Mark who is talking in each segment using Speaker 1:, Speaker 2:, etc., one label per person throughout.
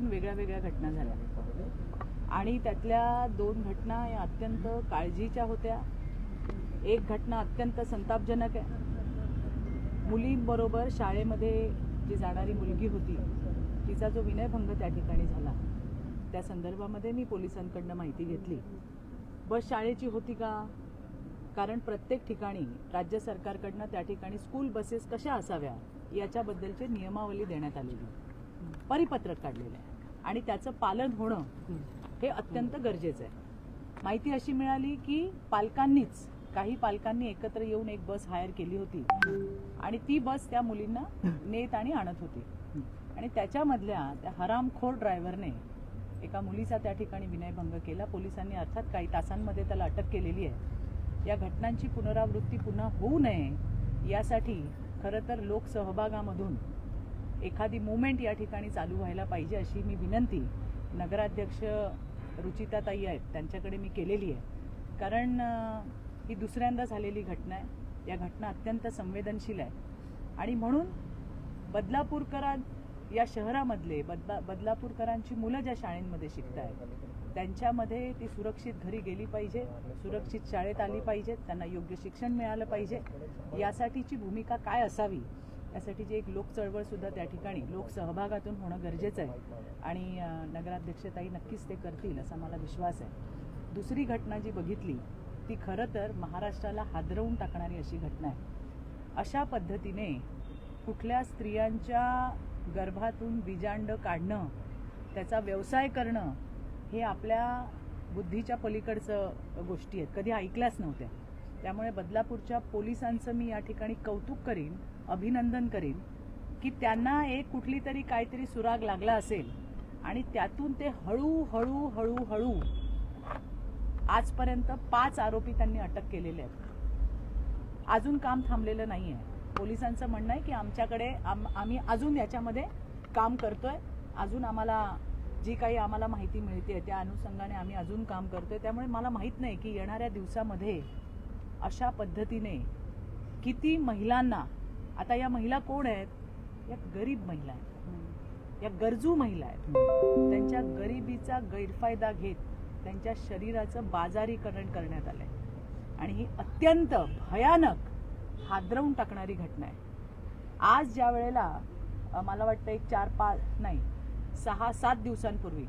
Speaker 1: वेगळ्या वेगळ्या घटना झाल्या आणि त्यातल्या 2 घटना या अत्यंत काळजीच्या होत्या. एक घटना अत्यंत संतापजनक आहे. मुलींबरोबर शाळेमध्ये जी जाणारी मुलगी होती तिचा जो विनयभंग त्या ठिकाणी झाला त्या संदर्भामध्ये मी पोलिसांकडून माहिती घेतली. बस शाळेची होती का? कारण प्रत्येक ठिकाणी राज्य सरकारकडून त्या ठिकाणी स्कूल बसेस कशा असाव्या याच्याबद्दलची नियमावली देण्यात आलेली, परिपत्रक काढलेलं आहे आणि त्याचं पालन होणं हे अत्यंत गरजेचं आहे. माहिती अशी मिळाली की काही पालकांनी एकत्र येऊन एक बस हायर केली होती आणि ती बस त्या मुलींना नेत आणि आणत होती आणि त्याच्यामधल्या त्या हरामखोर ड्रायव्हरने एका मुलीचा त्या ठिकाणी विनयभंग केला. पोलिसांनी अर्थात काही तासांमध्ये त्याला अटक केलेली आहे. या घटनांची पुनरावृत्ती पुन्हा होऊ नये यासाठी खरं तर लोकसहभागामधून एखादी मूवमेंट या ठिकाणी चालू व्हायला पाहिजे अशी मी विनंती नगराध्यक्ष रुचिताताई आहेत त्यांच्याकडे मी केलेली आहे. कारण ही दुसऱ्यांदा झालेली घटना आहे. या घटना अत्यंत संवेदनशील आहे आणि म्हणून बदलापूरकरां या शहरामधले बदलापूरकरांची मुलं ज्या शाळेंमध्ये शिकत आहेत त्यांच्यामध्ये ती सुरक्षित घरी गेली पाहिजे, सुरक्षित शाळेत आली पाहिजेत, त्यांना योग्य शिक्षण मिळालं पाहिजे. यासाठीची भूमिका काय असावी यासाठीची एक लोकचळवळसुद्धा त्या ठिकाणी लोकसहभागातून होणं गरजेचं आहे आणि नगराध्यक्षताई नक्कीच ते करतील असा मला विश्वास आहे. दुसरी घटना जी बघितली ती खरं तर महाराष्ट्राला हादरवून टाकणारी अशी घटना आहे. अशा पद्धतीने कुठल्या स्त्रियांच्या गर्भातून बीजांड काढणं, त्याचा व्यवसाय करणं हे आपल्या बुद्धीच्या पलीकडचं गोष्टी आहेत, कधी ऐकल्याच नव्हत्या. त्यामुळे बदलापूरच्या पोलिसांचं मी या ठिकाणी कौतुक करीन, अभिनंदन करीन की त्यांना एक कुठली तरी काहीतरी सुराग लागला असेल आणि त्यातून ते हळूहळू हळूहळू आजपर्यंत 5 आरोपी त्यांनी अटक केलेले आहेत. अजून काम थांबलेलं नाही आहे. पोलिसांचं म्हणणं आहे की आम्ही अजून याच्यामध्ये काम करतोय, अजून आम्हाला जी काही आम्हाला माहिती मिळते त्या अनुषंगाने आम्ही अजून काम करतोय. त्यामुळे मला माहीत नाही की येणाऱ्या दिवसामध्ये अशा पद्धतीने किती महिलांना, आता या महिला कोण आहेत? या गरीब महिला आहेत, या गरजू महिला आहेत. त्यांच्या गरिबीचा गैरफायदा घेत त्यांच्या शरीराचं बाजारीकरण करण्यात आलंय आणि ही अत्यंत भयानक हादरवून टाकणारी घटना आहे. आज ज्या वेळेला मला वाटतं एक 6-7 दिवसांपूर्वी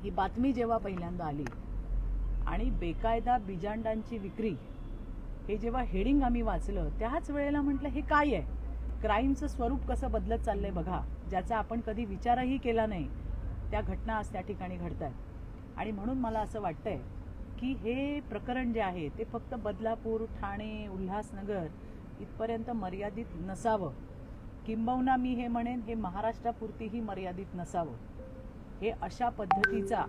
Speaker 1: ही बातमी जेव्हा पहिल्यांदा आली आणि बेकायदा बिजांडांची विक्री हे जेव्हा हेडिंग आम्ही वाचलं त्याच वेळेला म्हटलं हे काय आहे? क्राईमचं स्वरूप कसं बदलत चाललंय बघा, ज्याचा आपण कधी विचारही केला नाही त्या घटना आज त्या ठिकाणी घडत आहेत. आणि म्हणून मला असं वाटतंय की हे प्रकरण जे आहे ते फक्त बदलापूर, ठाणे, उल्हासनगर इथपर्यंत मर्यादित नसावं. किंबहुना मी हे म्हणेन हे महाराष्ट्रापुरतीही मर्यादित नसावं. हे अशा पद्धतीचा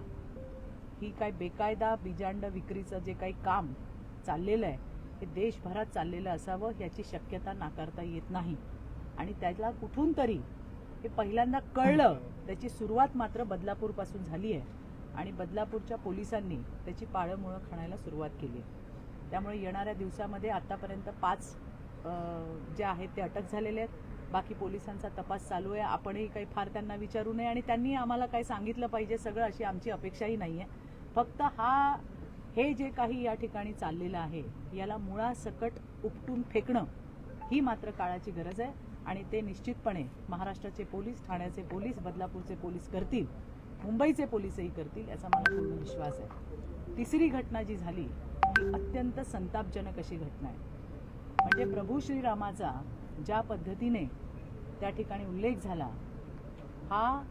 Speaker 1: ही काय बेकायदा बिजांड विक्रीचं जे काही काम चाललेलं आहे हे देशभरात चाललेलं असावं याची शक्यता नाकारता येत नाही. आणि त्याला कुठून तरी हे पहिल्यांदा कळलं, त्याची सुरुवात मात्र बदलापूरपासून झाली आहे आणि बदलापूरच्या पोलिसांनी त्याची पाळंमुळं खाण्याला सुरुवात केली आहे. त्यामुळे येणाऱ्या दिवसामध्ये आतापर्यंत 5 जे आहेत ते अटक झालेले आहेत. बाकी पोलिसांचा तपास चालू आहे. आपणही काही फार त्यांना विचारू नये आणि त्यांनी आम्हाला काही सांगितलं पाहिजे सगळं अशी आमची अपेक्षाही नाही आहे. फक्त हे जे काही या ठिकाणी चाललेलं आहे याला मुळासकट उपटून फेकणं ही मात्र काळाची गरज आहे आणि ते निश्चितपणे महाराष्ट्राचे पोलीस, ठाण्याचे पोलीस, बदलापूरचे पोलीस करतील, मुंबईचे पोलीसही करतील याचा मला पूर्ण विश्वास आहे. तिसरी घटना जी झाली ती अत्यंत संतापजनक अशी घटना आहे. म्हणजे प्रभू श्रीरामाचा ज्या पद्धतीने त्या ठिकाणी उल्लेख झाला हा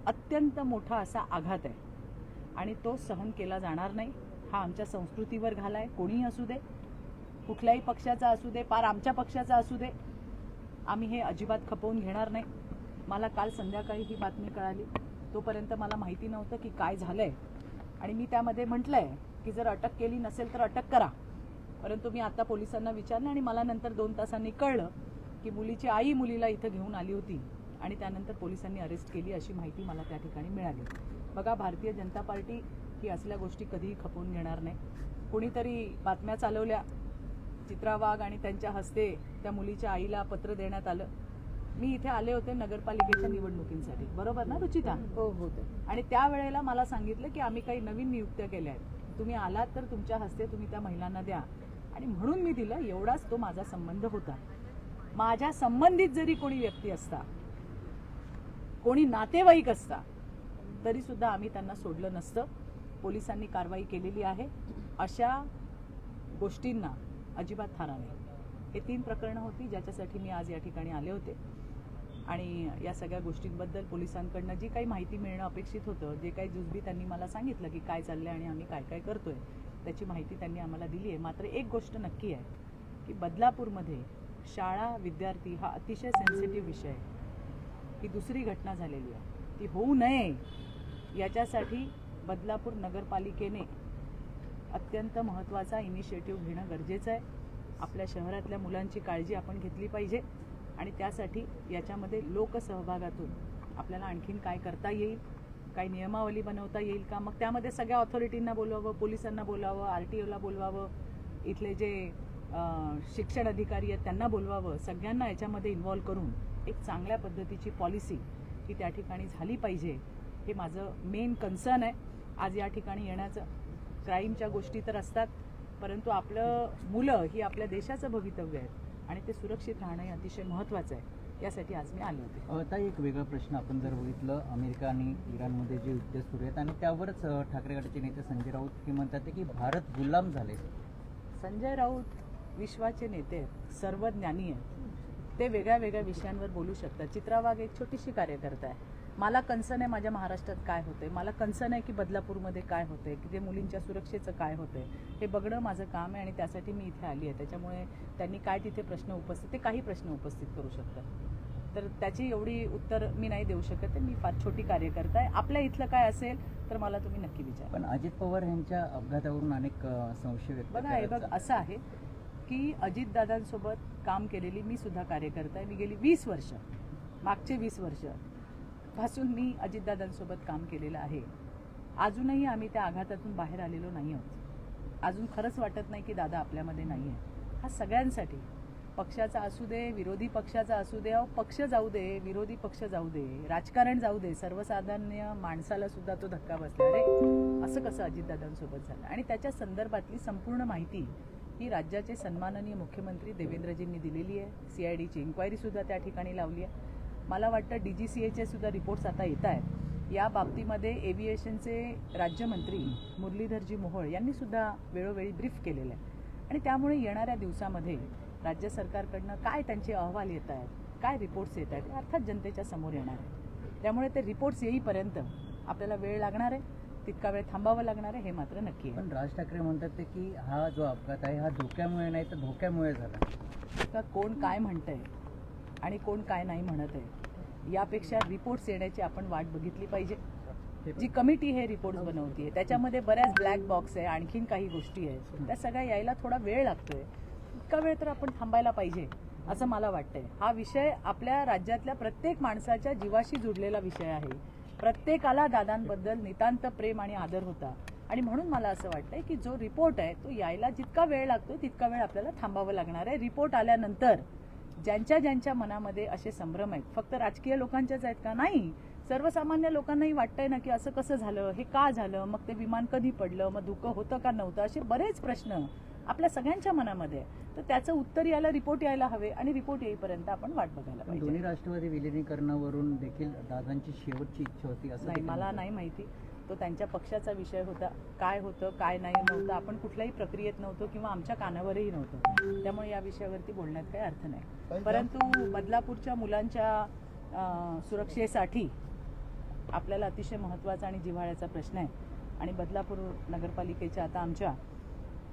Speaker 1: अत्यंत मोठा असा आघात आहे आणि तो सहन केला जाणार नाही. हा आमच्या संस्कृतीवर घालाय, कोणीही असू दे, कुठल्याही पक्षाचा असू दे, पार आमच्या पक्षाचा असू दे, आम्ही हे अजिबात खपवून घेणार नाही. मला काल संध्याकाळी ही बातमी कळाली, तोपर्यंत मला माहिती नव्हतं की काय झालंय आणि मी त्यामध्ये म्हटलंय की जर अटक केली नसेल तर अटक करा. परंतु मी आता पोलिसांना विचारलं आणि मला नंतर 2 तासांनी कळलं की मुलीची आई मुलीला इथं घेऊन आली होती आणि त्यानंतर पोलिसांनी अरेस्ट केली अशी माहिती मला त्या ठिकाणी मिळाली. बघा, भारतीय जनता पार्टी ही असल्या गोष्टी कधीही खपवून घेणार नाही. कोणीतरी बातम्या चालवल्या, चित्रा वाघ आणि त्यांच्या हस्ते त्या मुलीच्या आईला पत्र देण्यात आलं मी इथे आले होते नगरपालिकेच्या निवडणुकींसाठी, बरोबर ना रुचिता?
Speaker 2: हो हो.
Speaker 1: आणि त्यावेळेला मला सांगितलं की आम्ही काही नवीन नियुक्त्या केल्या आहेत, तुम्ही आलात तर तुमच्या हस्ते तुम्ही त्या महिलांना द्या, आणि म्हणून मी दिलं. एवढाच तो माझा संबंध होता. माझ्या संबंधित जरी कोणी व्यक्ती असता, कोणी नातेवाईक असता, तरी सुद्धा आम्ही त्यांना सोडलं नसतं. पोलिसांनी कारवाई केलेली आहे. अशा गोष्टींना अजिबात थारा नाही. हे 3 प्रकरणं होती ज्याच्यासाठी मी आज या ठिकाणी आले होते, आणि या सगळ्या गोष्टींबद्दल पोलिसांकडनं जी काही माहिती मिळणं अपेक्षित होतं, जे काही जुजबी त्यांनी मला सांगितलं की काय चाललंय आणि आम्ही काय काय करतोय, त्याची माहिती त्यांनी आम्हाला दिली आहे. मात्र एक गोष्ट नक्की आहे की बदलापूरमध्ये शाळा विद्यार्थी हा अतिशय सेन्सिटिव्ह विषय आहे. ही दुसरी घटना झालेली आहे, ती होऊ नये याच्यासाठी बदलापूर नगरपालिकेने अत्यंत महत्त्वाचा इनिशिएटिव्ह घेणं गरजेचं आहे. आपल्या शहरातल्या मुलांची काळजी आपण घेतली पाहिजे, आणि त्यासाठी याच्यामध्ये लोकसहभागातून आपल्याला आणखीन काय करता येईल, काही नियमावली बनवता येईल का? मग त्यामध्ये सगळ्या ऑथॉरिटींना बोलवावं, पोलिसांना बोलावं, RTOला बोलवावं, इथले जे शिक्षण अधिकारी आहेत त्यांना बोलवावं, सगळ्यांना याच्यामध्ये इन्व्हॉल्व करून एक चांगल्या पद्धतीची पॉलिसी ही त्या ठिकाणी झाली पाहिजे. हे माझं मेन कन्सर्न आहे. आज या ठिकाणी येण्याचं, क्राईमच्या गोष्टी तर असतात, परंतु आपलं मुलं ही आपल्या देशाचं भवितव्य आहे, आणि ते सुरक्षित राहणं हे अतिशय महत्त्वाचं आहे. यासाठी आज मी आले होते.
Speaker 3: आता एक वेगळा प्रश्न आपण जर बघितलं, अमेरिका आणि इराणमध्ये जे युद्ध सुरू आहेत, आणि त्यावरच ठाकरे गटाचे नेते संजय राऊत हे म्हणतात की भारत गुलाम झाले.
Speaker 1: संजय राऊत विश्वाचे नेते आहेत, सर्वज्ञानी आहेत, ते वेगळ्या वेगळ्या विषयांवर बोलू शकतात. चित्रा वाघ एक छोटीशी कार्यकर्ता आहे. मला कन्सर्न आहे माझ्या महाराष्ट्रात काय होतंय, मला कन्सर्न आहे की बदलापूरमध्ये काय होतंय, की ते मुलींच्या सुरक्षेचं काय होतंय, हे बघणं माझं काम आहे, आणि त्यासाठी मी इथे आली आहे. त्याच्यामुळे त्यांनी काय तिथे प्रश्न उपस्थित, ते काही प्रश्न उपस्थित करू शकतात, तर त्याची एवढी उत्तर मी नाही देऊ शकत. मी फार छोटी कार्यकर्ता आहे. आपल्या इथलं काय असेल तर मला तुम्ही नक्की विचारा.
Speaker 3: पण अजित पवार यांच्या अपघातावरून अनेक संशय व्यक्त
Speaker 1: बघा, हे बघ असं आहे की अजितदादांसोबत काम केलेली मी सुद्धा कार्यकर्ता आहे. मी गेली 20 वर्ष, मागचे 20 वर्ष पासून मी अजितदादांसोबत काम केलेलं आहे. अजूनही आम्ही त्या आघातातून बाहेर आलेलो नाही आहोत. अजून खरंच वाटत नाही की दादा आपल्यामध्ये नाही आहे. हा सगळ्यांसाठी, पक्षाचा असू दे, विरोधी पक्षाचा असू दे, पक्ष जाऊ दे, विरोधी पक्ष जाऊ दे, राजकारण जाऊ दे, सर्वसाधारण माणसाला सुद्धा तो धक्का बसला. अरे असं कसं अजितदादांसोबत झालं? आणि त्याच्या संदर्भातली संपूर्ण माहिती ही राज्याचे सन्माननीय मुख्यमंत्री देवेंद्रजींनी दिलेली आहे. CIDची इन्क्वायरी सुद्धा त्या ठिकाणी लावली आहे. मला वाटतं DGCAचे सुद्धा रिपोर्ट्स आता येत आहेत. या बाबतीमध्ये एव्हिएशनचे राज्यमंत्री मुरलीधरजी मोहोळ यांनी सुद्धा वेळोवेळी ब्रीफ केलेलं आहे, आणि त्यामुळे येणाऱ्या दिवसामध्ये राज्य सरकारकडनं काय त्यांचे अहवाल येत आहेत, काय रिपोर्ट्स येत आहेत, अर्थात जनतेच्या समोर येणार आहे. त्यामुळे ते रिपोर्ट्स येईपर्यंत आपल्याला वेळ लागणार आहे, तितका वेळ थांबावं लागणार आहे, हे मात्र नक्की आहे.
Speaker 3: पण राज ठाकरे म्हणतात की हा जो अपघात आहे हा धोक्यामुळे नाही तर धोक्यामुळे झाला.
Speaker 1: का कोण काय म्हणतंय आणि कोण काय नाही म्हणत आहे, यापेक्षा रिपोर्ट्स येण्याची आपण वाट बघितली पाहिजे. जी कमिटी हे रिपोर्ट्स बनवतीये त्याच्यामध्ये बऱ्याच ब्लॅक बॉक्स आहे, आणखीन काही गोष्टी आहेत, त्या सगळ्या यायला थोडा वेळ लागतोय. इतका वेळ तर आपण थांबायला पाहिजे असं मला वाटतंय. हा विषय आपल्या राज्यातल्या प्रत्येक माणसाच्या जीवाशी जुडलेला विषय आहे. प्रत्येकाला दादांबद्दल नितांत प्रेम आणि आदर होता, आणि म्हणून मला असं वाटतंय की जो रिपोर्ट आहे तो यायला जितका वेळ लागतो तितका वेळ आपल्याला थांबावं लागणार आहे. रिपोर्ट आल्यानंतर ज्यांच्या ज्यांच्या मनामध्ये असे संभ्रम आहेत, फक्त राजकीय लोकांच्याच आहेत का? नाही, सर्वसामान्य लोकांनाही वाटतंय ना की असं कसं झालं, हे का झालं, मग ते विमान कधी पडलं, मग धुकं होतं का नव्हतं, असे बरेच प्रश्न आपल्या सगळ्यांच्या मनामध्ये आहे. तर त्याचं उत्तर यायला रिपोर्ट यायला हवे, आणि रिपोर्ट येईपर्यंत आपण वाट बघायला पाहिजे.
Speaker 3: दोन्ही राष्ट्रवादी विलिनीकरणावरून देखील दादांची शेवटची इच्छा होती असं
Speaker 1: नाही, मला नाही माहिती. तो त्यांच्या पक्षाचा विषय होता. काय होतं काय नाही नव्हतं, आपण कुठल्याही प्रक्रियेत नव्हतो किंवा आमच्या कानावरही नव्हतं. त्यामुळे या विषयावरती बोलण्यात काही अर्थ नाही. परंतु बदलापूरच्या मुलांच्या सुरक्षेसाठी आपल्याला अतिशय महत्त्वाचा आणि जिव्हाळ्याचा प्रश्न आहे, आणि बदलापूर नगरपालिकेच्या आता आमच्या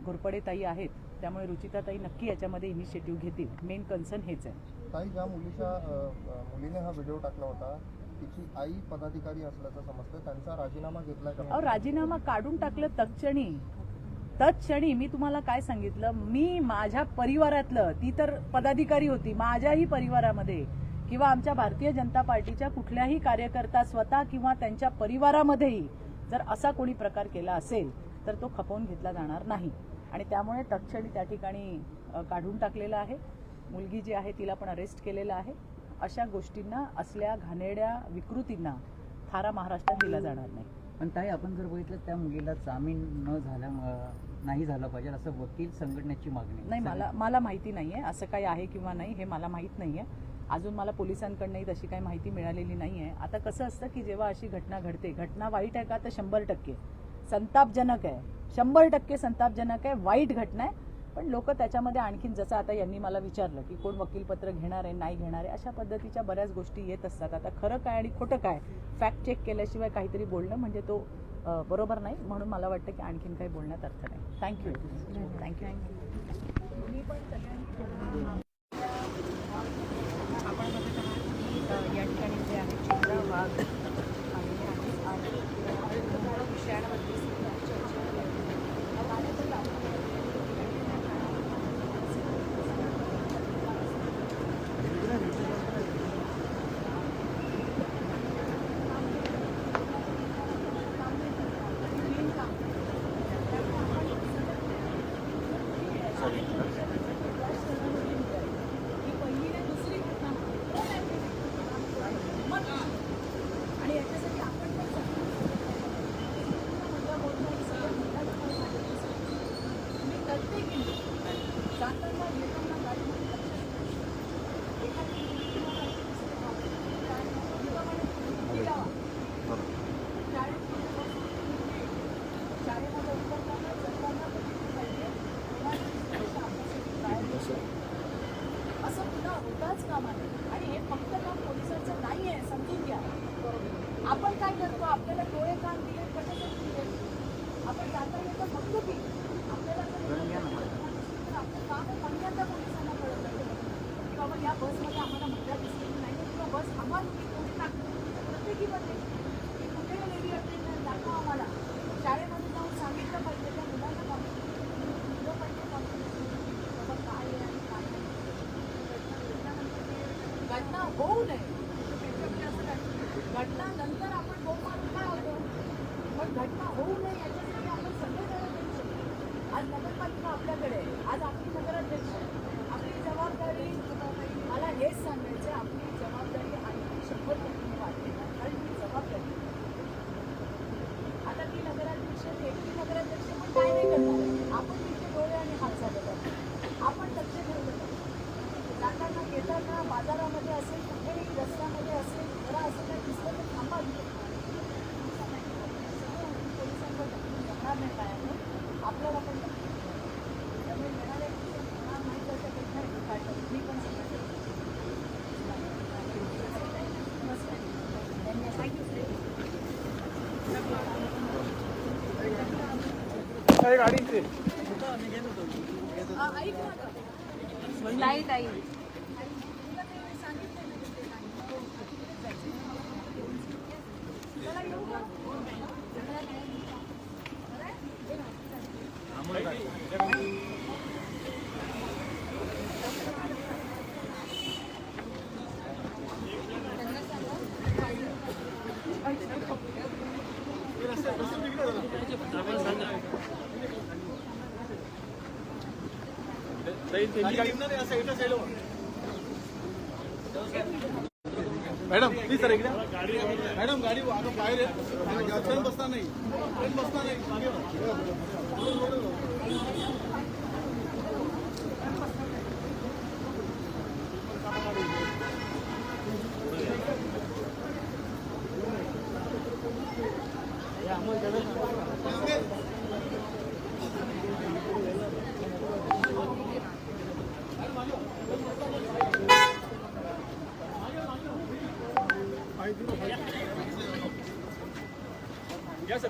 Speaker 1: घोरपडे ताई आहेत, त्यामुळे रुचिताताई नक्की याच्यामध्ये इनिशिएटिव्ह घेतील. मेन कन्सर्न हेच आहे.
Speaker 4: ताई, ज्या मुलीने हा व्हिडिओ टाकला होता तिची आई पदाधिकारी असल्याचं समजतं, त्यांचा राजीनामा घेतला का?
Speaker 1: राजीनामा काढून टाकलं तत्क्षणी. मी तुम्हाला काय सांगितलं, मी माझ्या परिवारातलं, ती तर पदाधिकारी होती, माझ्याही परिवारामध्ये किंवा आमच्या भारतीय जनता पार्टीच्या कुठल्याही कार्यकर्ता स्वतः किंवा त्यांच्या परिवारामध्येही जर असा कोणी प्रकार केला असेल तर तो खपवून घेतला जाणार नाही, आणि त्यामुळे तत्क्षणी त्या ठिकाणी काढून टाकलेलं आहे. मुलगी जी आहे तिला पण अरेस्ट केलेलं आहे, अशा गोष्टींना, असल्या घाणेरड्या विकृतींना थारा महाराष्ट्रात दिला जाणार नाही.
Speaker 3: पण ताई, आपण जर बघितलं त्या मुलीला जामीन नाही झाला पाहिजे असं वकील संघटनेची मागणी.
Speaker 1: नाही, मला माहिती नाही आहे असं काही आहे किंवा नाही, हे मला माहीत नाही आहे. अजून मला पोलिसांकडनंही तशी काही माहिती मिळालेली नाही आहे. आता कसं असतं की जेव्हा अशी घटना घडते, घटना वाईट आहे का, तर 100% संतापजनक आहे, 100% संतापजनक आहे, वाईट घटना आहे. पण लोक त्याच्यामध्ये आणखीन, जसं आता यांनी मला विचारलं की कोण वकीलपत्र घेणार आहे नाही घेणार आहे, अशा पद्धतीच्या बऱ्याच गोष्टी येत असतात. आता खरं काय आणि खोटं काय फॅक्ट चेक केल्याशिवाय काहीतरी बोलणं म्हणजे तो बरोबर नाही. म्हणून मला वाटतं की आणखीन काही बोलण्यात अर्थ नाही. थँक्यू.
Speaker 2: आपण या ठिकाणी जे आहे चित्रा वाघ आलेले आहेत आणि विषयांवरती सुद्धा चर्चा आणि याच्यासाठी आपण मी करते की जाताना येताना शाळेमध्ये उतरताना जाताना असं पुन्हा होताच कामा नये. आणि हे फक्त काम पोलिसांचं नाही आहे, समजून घ्या. आपण काय करतो, आपल्याला डोळे कान दिले, कशासाठी दिले, आपण जाता येतं फक्त की आपल्याला आपलं काम आहे पहिल्यांदा पोलिसांना कळवलं की बाबा या बसमध्ये आम्हाला महिला दिसली नाही किंवा बस थांबा तुम्ही कोणी टाकतो प्रत्येकीमध्ये की कुठे लेडी अटेंडंट दाखवा आम्हाला. शाळेमध्ये जाऊन सांगितलं पाहिजे त्या मुलांना काम मुलं पाहिजे बाबा काय आहे आणि काय नाही. घटना होऊ नये, घटना नंतर आपण गोल मारून काय होतो, पण घटना होऊ नये याच्यासाठी आपण सगळे जण करू शकतो. आज नगरपालिका आपल्याकडे आहे, आज आपली नगराध्यक्ष, आपली जबाबदारी, मला हेच सांगायचं, आपली जबाबदारी आणखी 100% वाढली, कारण ती जबाबदारी. आता ती नगराध्यक्ष, एकटी नगराध्यक्ष पण काय नाही करणार, आपण तिथे डोळे आणि हात झाले पाहिजे, आपण लक्ष ठेवलं पाहिजे. जाताना येताना बाजारामध्ये असेल, कुठेही रस्त्यामध्ये असेल, जरा असं काही दिसलं तर थांबा. पोलिसांवर जमणार नाही काय आहे, आपल्याला पण त्यामुळे येणाऱ्या होणार नाही त्याच्या पेक्षा काय करू मी पण सांगायचं. Light I
Speaker 5: madam please sir इकडे मॅडम गाडी आता बाहेर आहे, ट्रेन बसणार नाही, ट्रेन बसणार नाही मागे या सर.